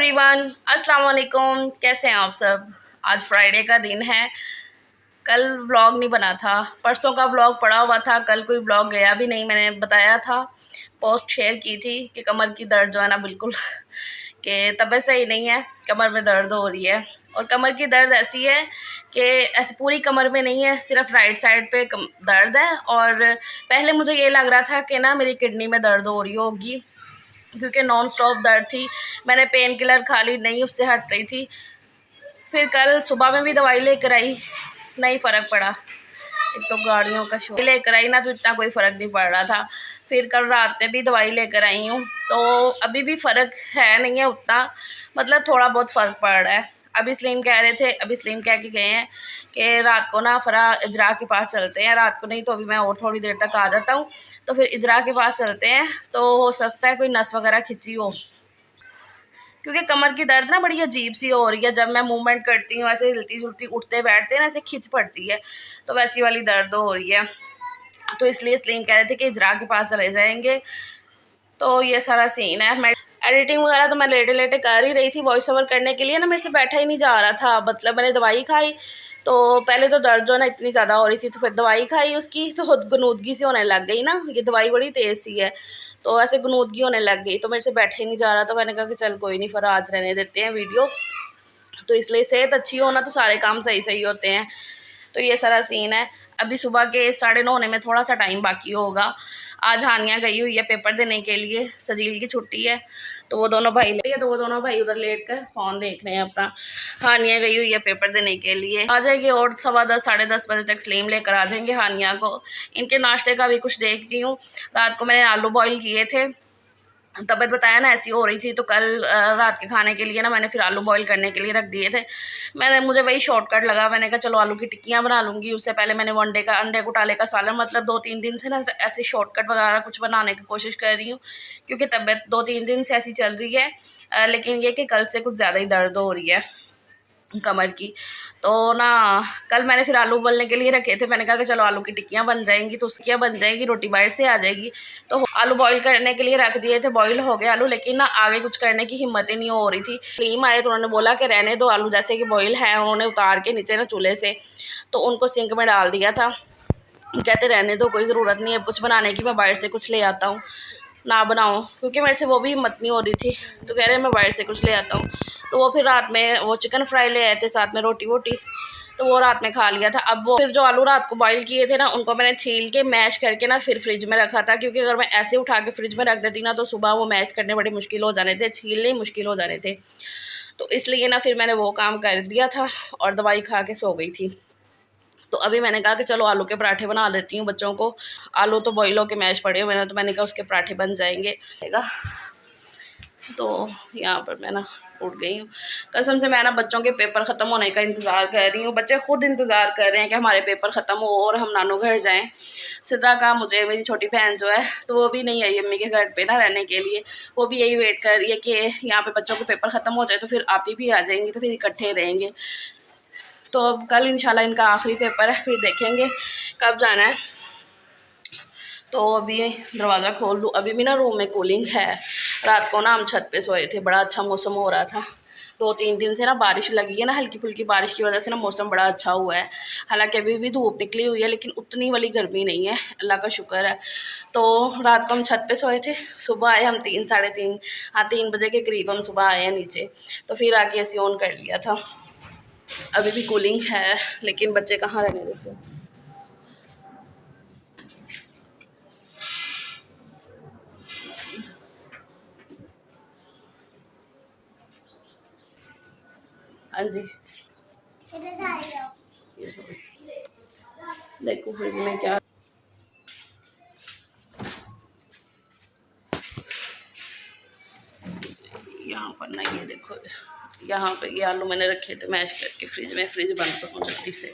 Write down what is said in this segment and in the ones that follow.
Everyone, अस्सलाम वालेकुम। कैसे हैं आप सब। आज फ्राइडे का दिन है। कल व्लॉग नहीं बना था, परसों का व्लॉग पड़ा हुआ था, कल कोई व्लॉग गया भी नहीं। मैंने बताया था, पोस्ट शेयर की थी कि कमर की दर्द जो है ना बिल्कुल कि तबीयत सही नहीं है, कमर में दर्द हो रही है। और कमर की दर्द ऐसी है कि ऐसी पूरी कमर में नहीं है, सिर्फ राइट साइड पे दर्द है। और पहले मुझे ये लग रहा था कि ना मेरी किडनी में दर्द हो रही होगी, क्योंकि नॉन स्टॉप दर्द थी। मैंने पेन किलर खा ली, नहीं उससे हट रही थी। फिर कल सुबह में भी दवाई लेकर आई, नहीं फ़र्क पड़ा। एक तो गाड़ियों का शोर लेकर आई ना, तो इतना कोई फ़र्क नहीं पड़ रहा था। फिर कल रात में भी दवाई लेकर आई हूँ, तो अभी भी फ़र्क है नहीं है उतना, मतलब थोड़ा बहुत फ़र्क पड़ रहा है। अभी सलीम कह रहे थे, अभी सलीम कह के गए हैं कि रात को ना फ़रा इजरा के पास चलते हैं। रात को नहीं तो अभी मैं और थोड़ी देर तक आ जाता हूँ, तो फिर इजरा के पास चलते हैं, तो हो सकता है कोई नस वगैरह खिंची हो, क्योंकि कमर की दर्द ना बड़ी अजीब सी हो रही है। जब मैं मूवमेंट करती हूँ ऐसे हिलती जुलती, उठते बैठते हैं ना, ऐसे खिंच पड़ती है, तो वैसी वाली दर्द हो रही है। तो इसलिए सलीम कह रहे थे कि इजरा के पास चले जाएंगे। तो ये सारा सीन है। मैं एडिटिंग वगैरह तो मैं लेटे लेटे कर ही रही थी। वॉइस ओवर करने के लिए ना मेरे से बैठा ही नहीं जा रहा था। मतलब मैंने दवाई खाई, तो पहले तो दर्द जो ना इतनी ज़्यादा हो रही थी, तो फिर दवाई खाई उसकी, तो गनूदगी सी होने लग गई ना। ये दवाई बड़ी तेज़ सी है, तो ऐसे गनूदगी होने लग गई, तो मेरे से बैठा ही नहीं जा रहा। तो मैंने कहा कि चल कोई नहीं, फिर आज रहने देते हैं वीडियो। तो इसलिए सेहत अच्छी हो ना, तो सारे काम सही सही होते हैं। तो ये सारा सीन है। अभी सुबह के 9:30 होने में थोड़ा सा टाइम बाकी होगा। आज हानिया गई हुई है पेपर देने के लिए, सजील की छुट्टी है, तो वो दोनों भाई उधर लेट कर फ़ोन देख रहे हैं अपना। हानिया गई हुई है पेपर देने के लिए, आ जाएगी और 10:15 10:30 बजे तक सलीम लेकर आ जाएंगे हानिया को। इनके नाश्ते का भी कुछ देखती हूँ। रात को मैंने आलू बॉयल किए थे, तबीयत बताया ना ऐसी हो रही थी, तो कल रात के खाने के लिए ना मैंने फिर आलू बॉईल करने के लिए रख दिए थे। मुझे वही शॉर्टकट लगा। मैंने कहा चलो आलू की टिक्कियाँ बना लूँगी। उससे पहले मैंने अंडे घोटाले का सालन, मतलब 2-3 दिन से ना ऐसे शॉर्टकट वगैरह कुछ बनाने की कोशिश कर रही हूँ, क्योंकि तबीयत 2-3 दिन से ऐसी चल रही है। लेकिन ये कि कल से कुछ ज़्यादा ही दर्द हो रही है कमर की। तो ना कल मैंने फिर आलू उबलने के लिए रखे थे। मैंने कहा कि चलो आलू की टिक्कियाँ बन जाएंगी, तो उसकी बन जाएगी, रोटी बाहर से आ जाएगी। तो आलू बॉईल करने के लिए रख दिए थे, बॉईल हो गए आलू, लेकिन ना आगे कुछ करने की हिम्मत ही नहीं हो रही थी। सलीम आए तो उन्होंने बोला कि रहने दो आलू, जैसे कि बॉईल है। उन्होंने उतार के नीचे ना चूल्हे से तो उनको सिंक में डाल दिया था। कहते रहने दो, कोई ज़रूरत नहीं है कुछ बनाने की, मैं बाहर से कुछ ले आता हूँ, ना बनाऊँ, क्योंकि मेरे से वो भी हिम्मत नहीं हो रही थी। तो कह रहे मैं बाहर से कुछ ले आता हूँ। तो वो फिर रात में वो चिकन फ्राई ले आए थे, साथ में रोटी वोटी, तो वो रात में खा लिया था। अब वो फिर जो आलू रात को बॉईल किए थे ना, उनको मैंने छील के मैश करके ना फिर फ्रिज में रखा था, क्योंकि अगर मैं ऐसे उठा के फ्रिज में रख देती ना, तो सुबह वो मैश करने बड़े मुश्किल हो जाने थे, छीलने मुश्किल हो जाने थे। तो इसलिए ना फिर मैंने वो काम कर दिया था और दवाई खा के सो गई थी। तो अभी मैंने कहा कि चलो आलू के पराठे बना देती हूँ बच्चों को। आलू तो बॉईल होके मैश पड़े हुए हैं, तो मैंने कहा उसके पराठे बन जाएंगे। तो यहाँ पर मैं ना उठ गई हूँ। कसम से मैं ना बच्चों के पेपर ख़त्म होने का इंतज़ार कर रही हूँ। बच्चे खुद इंतज़ार कर रहे हैं कि हमारे पेपर ख़त्म हो और हम नानू घर जाएं। सिद्रा का मुझे, मेरी छोटी बहन जो है, तो वो भी नहीं आई अम्मी के घर पे ना रहने के लिए। वो भी यही वेट कर रही है कि यहाँ पे बच्चों के पेपर ख़त्म हो जाए, तो फिर आप ही भी आ जाएंगी, तो फिर इकट्ठे रहेंगे। तो अब कल इंशाल्लाह इनका आखिरी पेपर है, फिर देखेंगे कब जाना है। तो अभी दरवाज़ा खोल दूँ। अभी भी ना रूम में कूलिंग है। रात को ना हम छत पे सोए थे, बड़ा अच्छा मौसम हो रहा था। 2-3 दिन से ना बारिश लगी है ना, हल्की फुल्की बारिश की वजह से ना मौसम बड़ा अच्छा हुआ है। हालांकि अभी भी धूप निकली हुई है, लेकिन उतनी वाली गर्मी नहीं है, अल्लाह का शुक्र है। तो रात को हम छत पे सोए थे, सुबह आए हम 3 साढ़े 3, हाँ 3 बजे के करीब हम सुबह आए हैं नीचे। तो फिर आके एसी ऑन कर लिया था। अभी भी कूलिंग है, लेकिन बच्चे कहाँ रहने देते हैं। हाँ जी, देखो फ्रिज में क्या, यहाँ पर ना ये देखो, यहाँ पे ये आलू मैंने रखे थे मैश करके फ्रिज में। फ्रिज बंद करूँ जल्दी से।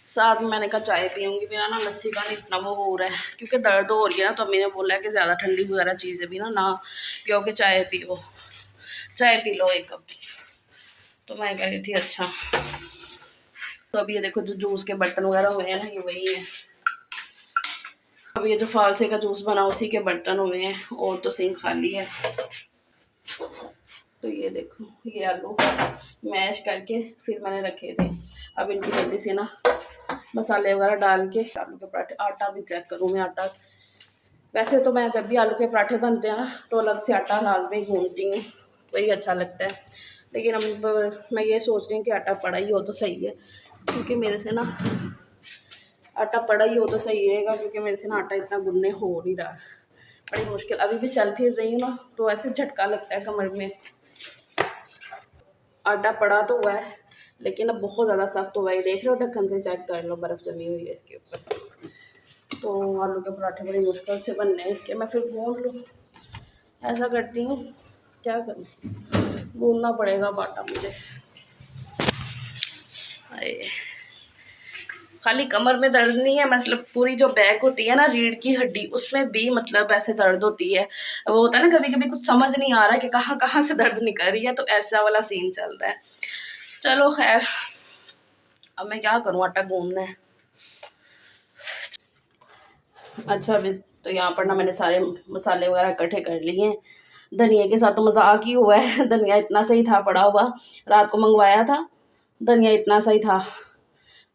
साथ में मैंने कहा चाय पीऊँगी, मेरा ना लस्सी का नहीं इतना वो हो रहा है, क्योंकि दर्द हो रही है ना। तो अम्मी ने बोला है कि ज़्यादा ठंडी वगैरह चीज़ें भी ना पियो, के चाय पियो, चाय पी लो 1 कप। तो मैं कह रही थी अच्छा। तो अभी ये देखो जो जूस के बर्तन वगैरह हुए हैं ना, ये वही है। अब ये जो फालसे का जूस बना उसी के बर्तन हुए हैं और तो सिंक खाली है। तो ये देखो, ये आलू मैश करके फिर मैंने रखे थे। अब इनकी जल्दी से ना मसाले वगैरह डाल के आलू के पराठे, आटा भी चेक करूँ मैं आटा। वैसे तो मैं जब भी आलू के पराठे बनते हैं ना तो अलग से आटा लाजमी गूंथती हूँ, वही अच्छा लगता है। लेकिन अब मैं ये सोच रही हूँ कि आटा पड़ा ही हो तो सही है, क्योंकि मेरे से ना आटा पड़ा ही हो तो सही रहेगा, क्योंकि मेरे से ना आटा इतना गुनने हो नहीं रहा, बड़ी मुश्किल। अभी भी चल फिर रही हूँ ना तो ऐसे झटका लगता है कमर में। आटा पड़ा तो हुआ है लेकिन अब बहुत ज़्यादा सख्त हुआ है। देख रहे हो, ढक्कन से चेक कर लो, बर्फ़ जमी हुई है इसके ऊपर। तो आलू के पराठे बड़ी मुश्किल से बनने हैं इसके। मैं फिर गूंद लूँ, ऐसा करती हूँ, क्या करूँ, गूंदना पड़ेगा आटा मुझे। खाली कमर में दर्द नहीं है, मतलब पूरी जो बैक होती है ना, रीढ़ की हड्डी, उसमें भी मतलब ऐसे दर्द होती है। वो होता है ना कभी कभी कुछ समझ नहीं आ रहा है कि कहाँ कहाँ से दर्द निकल रही है, तो ऐसा वाला सीन चल रहा है। चलो खैर, अब मैं क्या करूँ, आटा गूंदना है। अच्छा, अभी तो यहाँ पर ना मैंने सारे मसाले वगैरह इकट्ठे कर लिए हैं। धनिया के साथ तो मजाक ही हुआ है। धनिया इतना सही था पड़ा हुआ, रात को मंगवाया था, धनिया इतना सही था,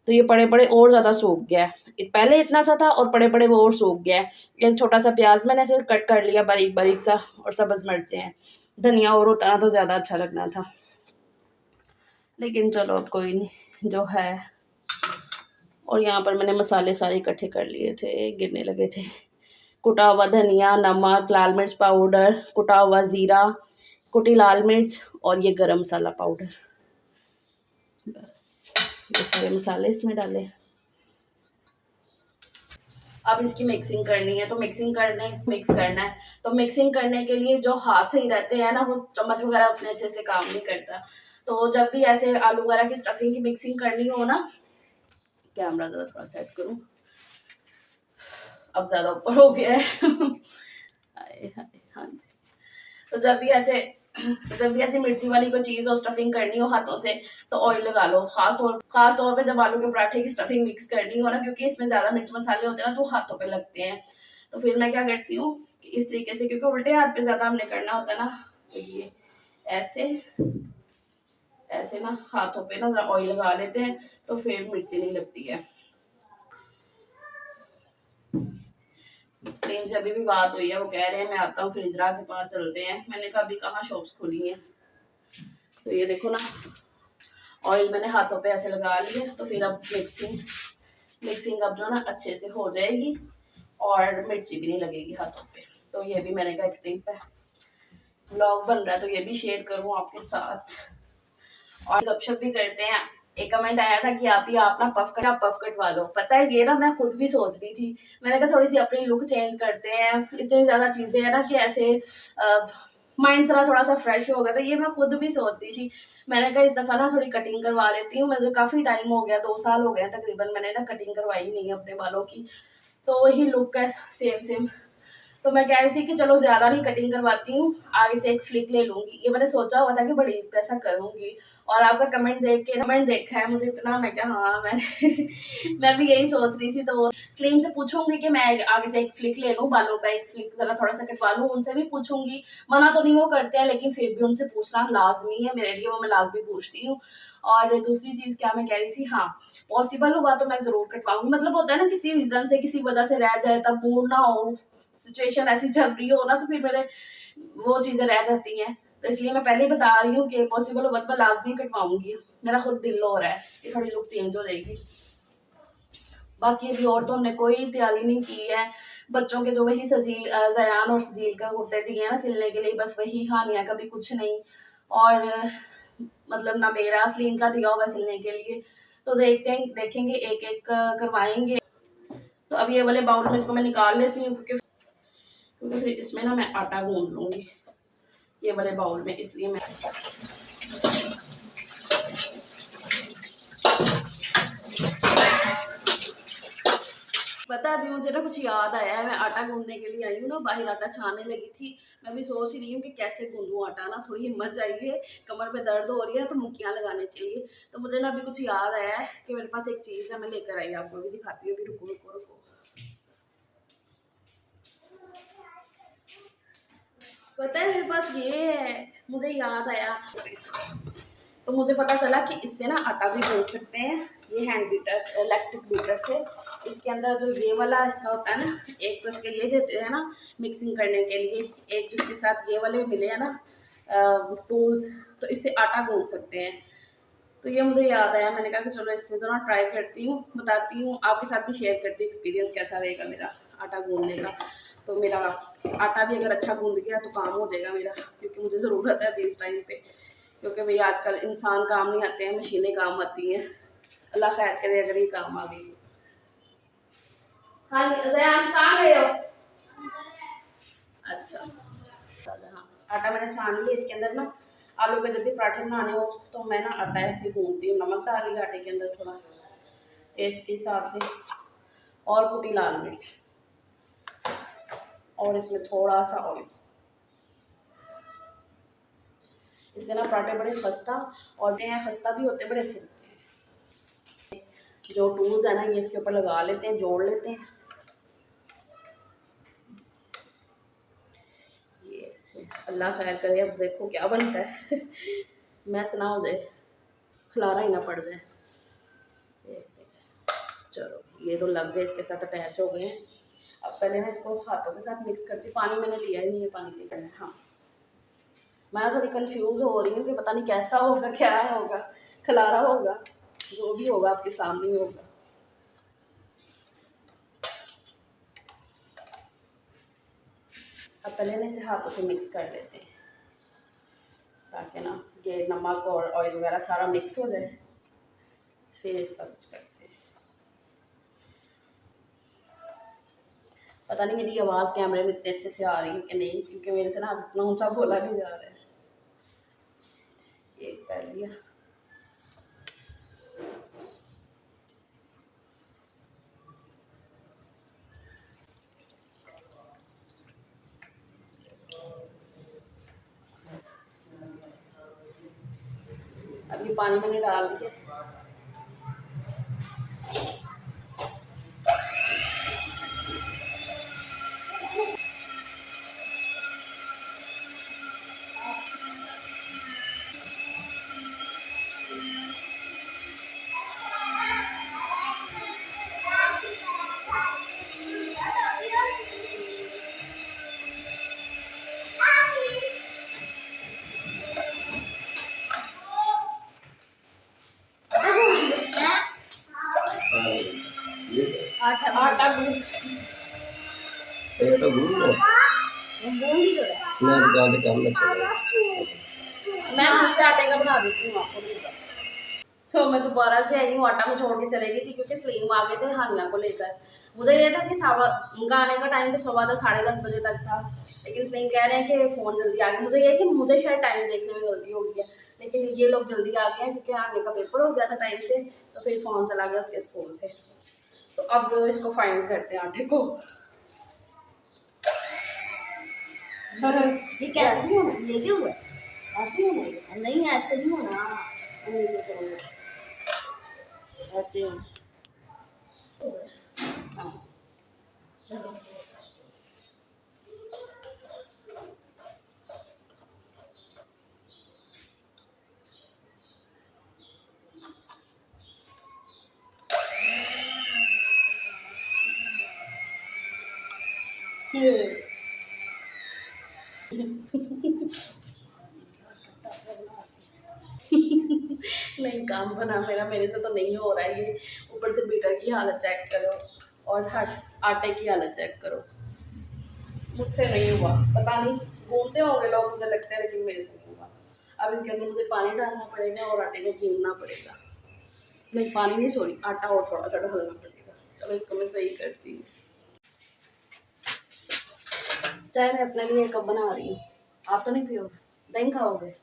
तो ये पड़े पड़े और ज़्यादा सूख गया है। पहले इतना सा था और पड़े पड़े वो और सूख गया है। एक छोटा सा प्याज मैंने ऐसे कट कर लिया बारीक बारीक सा, और सब्ज़ मिर्चें हैं। धनिया और होता ना तो ज़्यादा अच्छा लगना था, लेकिन चलो अब कोई नहीं, जो है। और यहाँ पर मैंने मसाले सारे इकट्ठे कर लिए थे, गिरने लगे थे। कुटा हुआ धनिया, नमक, लाल मिर्च पाउडर, कुटा हुआ ज़ीरा, कुटी लाल मिर्च और ये गरम मसाला पाउडर। बस ये सारे मसाले इसमें डाले। अब इसकी मिक्सिंग करनी है, तो मिक्स करना है। तो मिक्सिंग करने के लिए जो हाथ सही रहते हैं ना, वो चम्मच वगैरह उतने अच्छे से काम नहीं करता। तो जब भी ऐसे आलू वगैरह की स्टफिंग की मिक्सिंग करनी हो ना, कैमरा ज़रा थोड़ा सेट करूँ, अब ज़्यादा ऊपर हो गया है। हाँ जी। तो जब भी ऐसे मिर्ची वाली कोई चीज़ और स्टफिंग करनी हो हाथों से, तो ऑयल लगा लो। खास तौर पे जब आलू के पराठे की स्टफिंग मिक्स करनी हो ना, क्योंकि इसमें ज़्यादा मिर्च मसाले होते हैं ना, तो हाथों पे लगते हैं। तो फिर मैं क्या करती हूँ, इस तरीके से, क्योंकि उल्टे हाथ पे ज़्यादा हमने करना होता है ना, तो ये ऐसे ऐसे ना हाथों पे ना ऑयल लगा लेते हैं, तो फिर मिर्ची नहीं लगती है। सेम से अभी भी बात हुई है, वो कह रहे हैं मैं आता हूँ फ्रिजरा के पास चलते हैं। मैंने कहा अभी कहाँ शॉप्स खुली हैं। तो ये देखो ना, ऑयल मैंने हाथों पे ऐसे लगा लिया, तो फिर अब मिक्सिंग अब जो ना अच्छे से हो जाएगी और मिर्ची भी नहीं लगेगी हाथों पे। तो ये भी मैंने कहा एक टिप है, व्लॉग बन रहा है तो ये भी शेयर करूँ आपके साथ। और गपशप भी करते हैं। एक कमेंट आया था कि आप ना पफ कटवा लो। पता है, ये ना मैं खुद भी सोच रही थी। मैंने कहा थोड़ी सी अपनी लुक चेंज करते हैं, इतनी ज़्यादा चीज़ें हैं ना कि ऐसे माइंड जरा थोड़ा सा फ्रेश होगा। तो ये मैं खुद भी सोच रही थी। मैंने कहा इस दफ़ा ना थोड़ी कटिंग करवा लेती हूँ। मुझे काफ़ी टाइम हो गया, 2 साल हो गए तकरीबन, मैंने ना कटिंग करवाई नहीं है अपने बालों की। तो वही लुक है, सेम। तो मैं कह रही थी कि चलो ज़्यादा नहीं कटिंग करवाती हूँ, आगे से एक फ्लिक ले लूँगी। ये मैंने सोचा हुआ था कि बड़ी पैसा करूँगी, और आपका कमेंट देखा है मुझे इतना, मैं क्या, हाँ मैंने मैं भी यही सोच रही थी। तो स्लीम से पूछूंगी कि मैं आगे से एक फ्लिक ले लूँ, बालों का एक फ्लिक ज़रा थोड़ा सा कटवा लूँ। उनसे भी पूछूंगी, मना तो नहीं वो करते हैं, लेकिन फिर भी उनसे पूछना लाजमी है मेरे लिए, वो मैं लाजमी पूछती हूँ। और दूसरी चीज़ क्या मैं कह रही थी, हाँ पॉसिबल हुआ तो मैं ज़रूर कटवाऊंगी। मतलब होता है ना, किसी रीज़न से किसी वजह से रह जाए, तब मूड ना हो, सिचुएशन ऐसी चल रही हो ना, तो फिर मेरे वो चीज़ें रह जाती हैं। तो इसलिए मैं पहले ही बता रही हूँ कि पॉसिबल होगा तो मैं लाजमी कटवाऊंगी। मेरा खुद दिल हो रहा है कि थोड़ी लुक चेंज हो जाएगी। बाकी अभी और तो हमने कोई तैयारी नहीं की है। बच्चों के जो वही जयान और सजील का कुर्ते दिए हैं ना सिलने के लिए, बस वही, हानिया का भी कुछ नहीं। और मतलब ना मेरा सलीम का दिया हुआ सिलने के लिए। तो देखेंगे एक एक करवाएंगे। तो अब ये वाले बाउल में इसको मैं निकाल लेती हूँ, क्योंकि फिर इसमें ना मैं आटा गूंद लूँगी ये वाले बाउल में, इसलिए मैं पता अभी मुझे ना कुछ याद आया है। मैं आटा गूंदने के लिए आई हूँ ना, बाहर आटा छानने लगी थी। मैं भी सोच रही हूँ कि कैसे गूंदूँ आटा, ना थोड़ी हिम्मत चाहिए, कमर में दर्द हो रही है तो मुक्कियाँ लगाने के लिए। तो मुझे ना अभी कुछ याद आया है कि मेरे पास एक चीज़ है, मैं लेकर आई, आपको भी दिखाती हूँ। अभी रुको रुको रुको। पता है मेरे पास ये है, मुझे याद आया। तो मुझे पता चला कि इससे ना आटा भी गूंथ सकते हैं। ये हैंड बीटर, इलेक्ट्रिक बीटर से। इसके अंदर जो ये वाला इसका होता है ना, एक तो इसके ये देते हैं ना मिक्सिंग करने के लिए, एक जिसके साथ ये वाले मिले हैं ना टूल्स, तो इससे आटा गूंथ सकते हैं। तो ये मुझे याद आया, मैंने कहा कि चलो इससे ज़रा ट्राई करती हूँ, बताती हूँ, आपके साथ भी शेयर करती हूँ एक्सपीरियंस कैसा रहेगा मेरा आटा गूंदने का। तो मेरा आटा भी अगर अच्छा गूंद गया तो काम हो जाएगा मेरा, क्योंकि मुझे ज़रूरत है अभी इस टाइम पे, क्योंकि भाई आजकल इंसान काम नहीं आते हैं, मशीनें काम आती हैं। अल्लाह खैर करे अगर ये काम आ गई। हाँ जयान कहाँ गए हो? अच्छा हाँ, आटा मैंने छान लिया। इसके अंदर ना आलू के जब भी पराठे बनाने हो तो मैं ना आटा ऐसे गूंदती हूँ, नमक डाल लिया आटे के अंदर थोड़ा टेस्ट के हिसाब से, और कुटी लाल मिर्च, और इसमें थोड़ा सा ऑयल। इससे ना पराठे बड़े खस्ता और खस्ता भी होते, बड़े अच्छे लगते हैं। जो टूल्स है ना ये इसके ऊपर लगा लेते हैं, जोड़ लेते हैं ये से। अल्लाह खैर करे, अब देखो क्या बनता है। मैस ना हो जाए, खलारा ही ना पड़ जाए। चलो ये तो लग गए, इसके साथ अटैच हो गए हैं। अब पहले ना इसको हाथों के साथ मिक्स करती, पानी मैंने लिया ही नहीं है, पानी लेकर है। हाँ मैं थोड़ी कंफ्यूज हो रही हूँ कि पता नहीं कैसा होगा, क्या होगा, खलारा होगा, जो भी होगा आपके सामने ही होगा। अब पहले ना इसे हाथों से मिक्स कर लेते हैं ताकि ना ये नमक और ऑयल वगैरह सारा मिक्स हो जाए, फिर इसका कुछ करते हैं। पता नहीं मेरी आवाज़ कैमरे में इतने अच्छे से आ रही है कि नहीं, क्योंकि मेरे से ना इतना ऊंचा बोला नहीं जा रहा है। ये कर लिया। अब ये पानी मैंने डाल दिया। आटा गूंद तो गूंद लो। ही तो है। मैं ज़्यादा काम में चल रहा मैं दूसरे आटे का बना देती हूँ आपको भी। तो मैं दोबारा से आई हूँ, आटा में छोड़ के चले गई थी क्योंकि सलीम आ गए थे हानिया को लेकर। मुझे ये था कि उनका आने का टाइम तो 10:15 10:30 बजे तक था, लेकिन सलीम कह रहे हैं कि फ़ोन जल्दी आ गया। मुझे ये कि मुझे शायद टाइम देखने में गलती हो गई है, लेकिन ये लोग जल्दी आ गए हैं क्योंकि हानिया का पेपर हो गया था टाइम से, तो फिर फ़ोन चला गया उसके स्कूल से। तो अब इसको फाइनल करते हैं आटे को। ये कैसे नहीं होना, ये क्यों हुआ? ऐसे ही होना, नहीं ऐसे नहीं होना, ऐसे हाँ चलो। नहीं काम बना मेरा, मेरे से तो नहीं हो रहा है ये। ऊपर से बीटर की हालत चेक करो और आटे की हालत चेक करो, मुझसे नहीं हुआ। पता नहीं गूंथते होंगे लोग, मुझे लगता है, लेकिन मेरे से नहीं हुआ। अब इसके अंदर मुझे पानी डालना पड़ेगा और आटे को गूंदना पड़ेगा। नहीं पानी नहीं, सॉरी, आटा और थोड़ा सा डालना पड़ेगा। चलो इसको मैं सही करती हूँ। चाय मैं अपने लिए एक कप बना रही हूँ, आप तो नहीं पियोगे? दही खाओगे?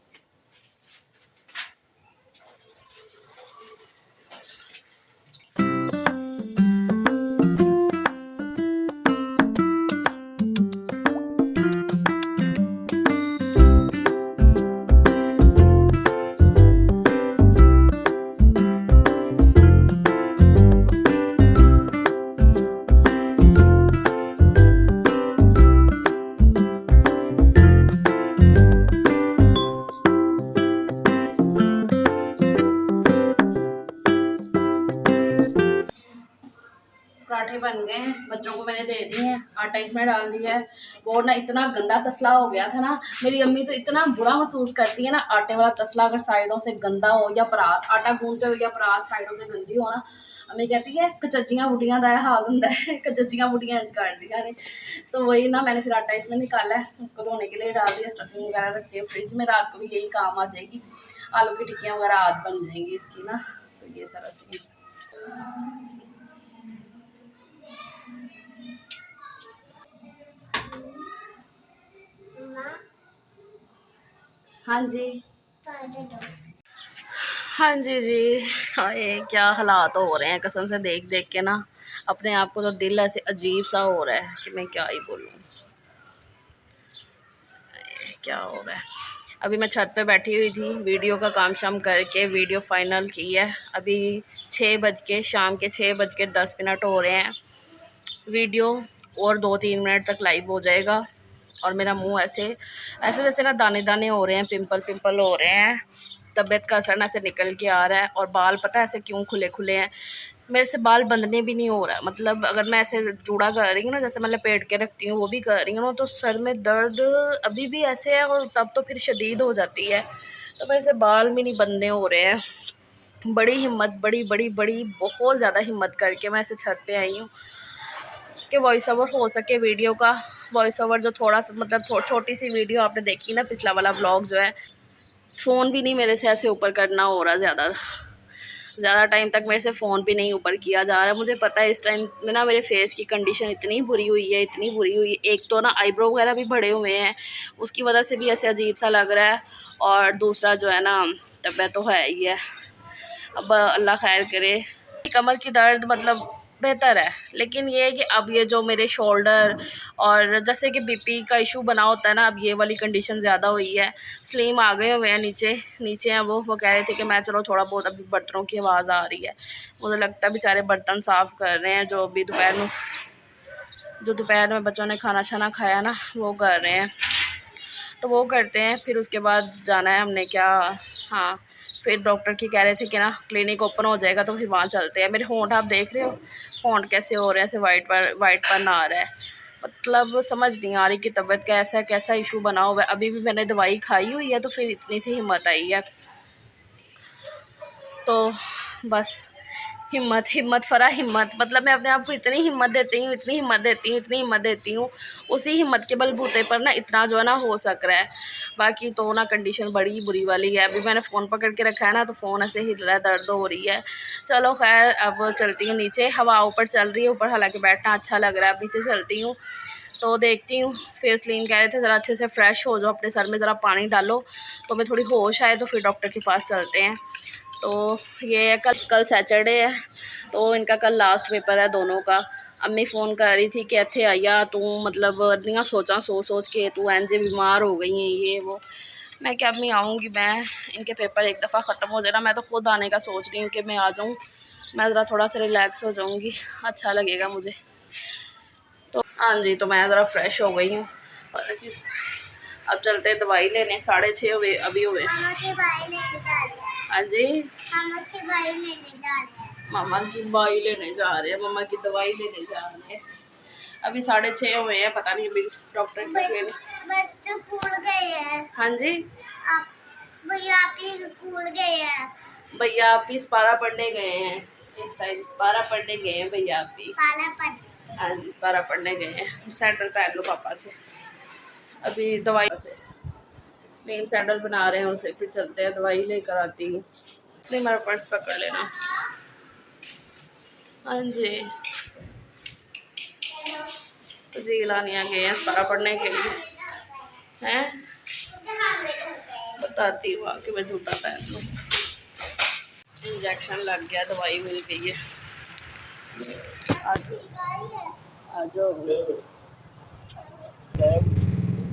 बच्चों को मैंने दे दी है, आटा इसमें डाल दिया है। वो ना इतना गंदा तसला हो गया था ना, मेरी अम्मी तो इतना बुरा महसूस करती है ना, आटे वाला तसला अगर साइडों से गंदा हो या परात आटा गूंदते हो या परात साइडों से गंदी हो ना, अम्मी कहती है कचच्चियां बुढ़ियां का हाल होंगे है, कचच्चियां बुढ़ियां इंज कर दिया ने। तो वही ना, मैंने फिर आटा इसमें निकाला है, उसको धोने के लिए डाल दिया, स्टफिंग वगैरह रखी है फ्रिज में, रात को भी यही काम आ जाएगी। आलू की टिक्कियाँ वगैरह आज बन जाएंगी इसकी ना। तो ये सारा सीन। हाँ जी, हाँ जी जी। हाय क्या हालात हो रहे हैं कसम से, देख देख के ना अपने आप को तो दिल ऐसे अजीब सा हो रहा है कि मैं क्या ही बोलूँ, क्या हो रहा है। अभी मैं छत पे बैठी हुई थी, वीडियो का काम शाम करके वीडियो फाइनल की है। अभी 6 बज के, शाम के 6:10 हो रहे हैं। वीडियो और 2-3 मिनट तक लाइव हो जाएगा। और मेरा मुंह ऐसे ऐसे जैसे ना दाने दाने हो रहे हैं, पिंपल पिंपल हो रहे हैं, तबीयत का असर ना ऐसे निकल के आ रहा है। और बाल पता है ऐसे क्यों खुले खुले हैं, मेरे से बाल बंधने भी नहीं हो रहा है। मतलब अगर मैं ऐसे जूड़ा कर रही हूँ ना, जैसे मैं लपेट के रखती हूँ वो भी कर रही हूँ ना, तो सर में दर्द अभी भी ऐसे है, और तब तो फिर शदीद हो जाती है। तो मेरे से बाल भी नहीं बंधने हो रहे हैं। बड़ी हिम्मत, बड़ी बड़ी बड़ी बहुत ज़्यादा हिम्मत करके मैं ऐसे छत पे आई हूँ कि वॉइस ओवर हो सके वीडियो का। वॉइस ओवर जो थोड़ा सा मतलब छोटी सी वीडियो आपने देखी ना, पिछला वाला ब्लॉग जो है, फ़ोन भी नहीं मेरे से ऐसे ऊपर करना हो रहा ज़्यादा टाइम तक मेरे से फ़ोन भी नहीं ऊपर किया जा रहा। मुझे पता है इस टाइम में ना मेरे फेस की कंडीशन इतनी बुरी हुई है, इतनी बुरी हुई है। एक तो ना आईब्रो वगैरह भी बढ़े हुए हैं, उसकी वजह से भी ऐसे अजीब सा लग रहा है। और दूसरा जो है ना, तबीयत तो है ही है। अब अल्लाह खैर करे। कमर की दर्द मतलब बेहतर है, लेकिन ये है कि अब ये जो मेरे शोल्डर और जैसे कि बीपी का इशू बना होता है ना, अब ये वाली कंडीशन ज़्यादा हुई है। स्लीम आ गए हुए हैं, नीचे हैं वो कह रहे थे कि मैं चलो थोड़ा बहुत, अभी बर्तनों की आवाज़ आ रही है, मुझे लगता है बेचारे बर्तन साफ़ कर रहे हैं, जो अभी दोपहर में बच्चों ने खाना छाना खाया ना, वो कर रहे हैं। तो वो करते हैं, फिर उसके बाद जाना है हमने क्या, हाँ फिर डॉक्टर की कह रहे थे कि ना क्लिनिक ओपन हो जाएगा तो फिर वहाँ चलते हैं। मेरे होंठ आप देख रहे हो, होंठ कैसे हो रहे हैं, ऐसे वाइटपन आ रहा है। मतलब समझ नहीं आ रही कि तबीयत का कैसा इशू बना हुआ है। अभी भी मैंने दवाई खाई हुई है, तो फिर इतनी सी हिम्मत आई है। तो बस हिम्मत फरा हिम्मत, मतलब मैं अपने आप को इतनी हिम्मत देती हूँ, उसी हिम्मत के बलबूते पर ना इतना जो है ना हो सक रहा है। बाकी तो ना कंडीशन बड़ी बुरी वाली है। अभी मैंने फ़ोन पकड़ के रखा है ना, तो फ़ोन ऐसे हिल रहा है, दर्द हो रही है। चलो खैर, अब चलती हूँ नीचे। हवा ऊपर चल रही है, ऊपर हालांकि बैठना अच्छा लग रहा है। अब नीचे चलती हूँ तो देखती हूँ। फिर सलीम कह रहे थे ज़रा अच्छे से फ़्रेश हो जाओ, अपने सर में ज़रा पानी डालो तो मैं थोड़ी होश आए, तो फिर डॉक्टर के पास चलते हैं। तो ये कल सैटरडे है, तो इनका कल लास्ट पेपर है दोनों का। अम्मी फ़ोन कर रही थी कि इत्थे आइया तू, मतलब इतनी सोच के तू एंजे बीमार हो गई है ये वो। मैं क्या अम्मी आऊँगी, मैं इनके पेपर एक दफ़ा ख़त्म हो जाए ना, मैं तो खुद आने का सोच रही हूँ कि मैं आ जाऊँ, मैं ज़रा थोड़ा सा रिलैक्स हो जाऊँगी, अच्छा लगेगा मुझे। तो हाँ जी, तो मैं ज़रा फ्रेश हो गई हूँ। अब चलते हैं दवाई लेने, 6:30 हुए अभी हुए। हाँ जी, मामा की दवाई लेने जा रहे हैं, मामा की दवाई लेने जा रहे हैं। अभी 6:30 हुए हैं, पता नहीं अभी डॉक्टर के स्कूल गए हैं। हाँ जी, भैया आप ही पारा पढ़ने गए हैं, इस टाइम पारा पढ़ने गए हैं भैया आप ही। हाँ जी, पारा पढ़ने गए हैं। सैंडल पहन लो पापा से, अभी दवाई से स्लीम सैंडल बना रहे हैं उसे, फिर चलते हैं, दवाई लेकर आती हूँ। इसलिए मेरा पर्स पकड़ लेना। हाँ जी, तो जी लानिया गए हैं सारा पढ़ने के लिए हैं, बताती हूँ आके, मैं जूता पहन लूँ। इंजेक्शन लग गया, दवाई मिल गई है। आ जाओ।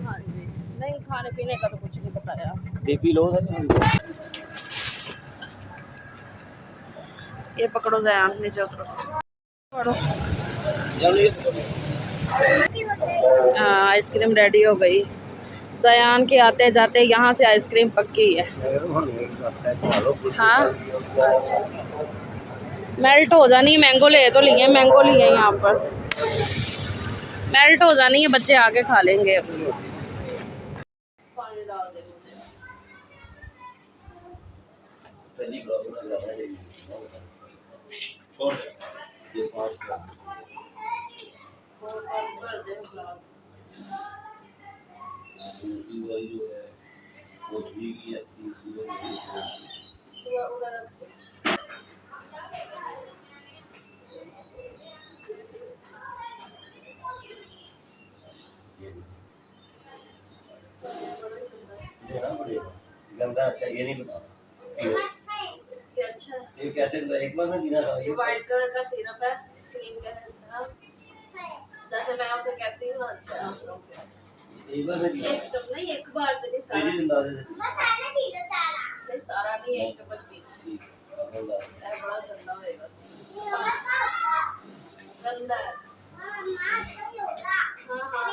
हाँ जी, नहीं खाने पीने का तो कुछ नहीं बताया। बीपी लो है। ये पकड़ो जयान, नीचे उतरो, पकड़ो। आइसक्रीम रेडी हो गई। जयान के आते जाते यहाँ से आइसक्रीम पक्की है। हाँ अच्छा, मेल्ट हो जानी। मैंगो ले तो लिए, मैंगो लिए यहाँ पर। मेल्ट हो जानी है, बच्चे आके खा लेंगे अभी। पानी डाल दे मुझे। पहली ब्लॉग में लगा है छोड़ दे ये 5 का और कर दे ग्लास। दूसरी वाली जो है वो भी की तीसरी वाली सुबह उधर रख दे। देना पड़ेगा गंदा। अच्छा ये नहीं बता ये अच्छा है। ये कैसे एक बार में पीना था ये वाइट कलर का सिरप है, क्रीम का है। जैसे मैं आपसे कहती हूँ अच्छा है आप लोग के। एक बार में पीना एक चम्मच नहीं, एक बार से नहीं, सारा तेजी अंदाजे से नहीं, सारा नहीं, एक चम्मच पीना। ठीक है बंदा है बड़ा गंदा होएगा, गंदा है। हाँ हाँ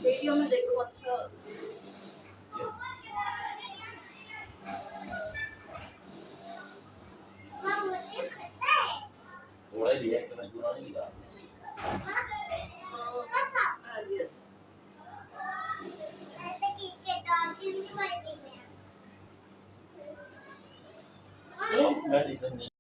वीडियो में देखो अच्छा। थोड़ा ही लिया एक चम्मच पूरा नहीं लिया हाँ जी अच्छा। मेडिसिन नहीं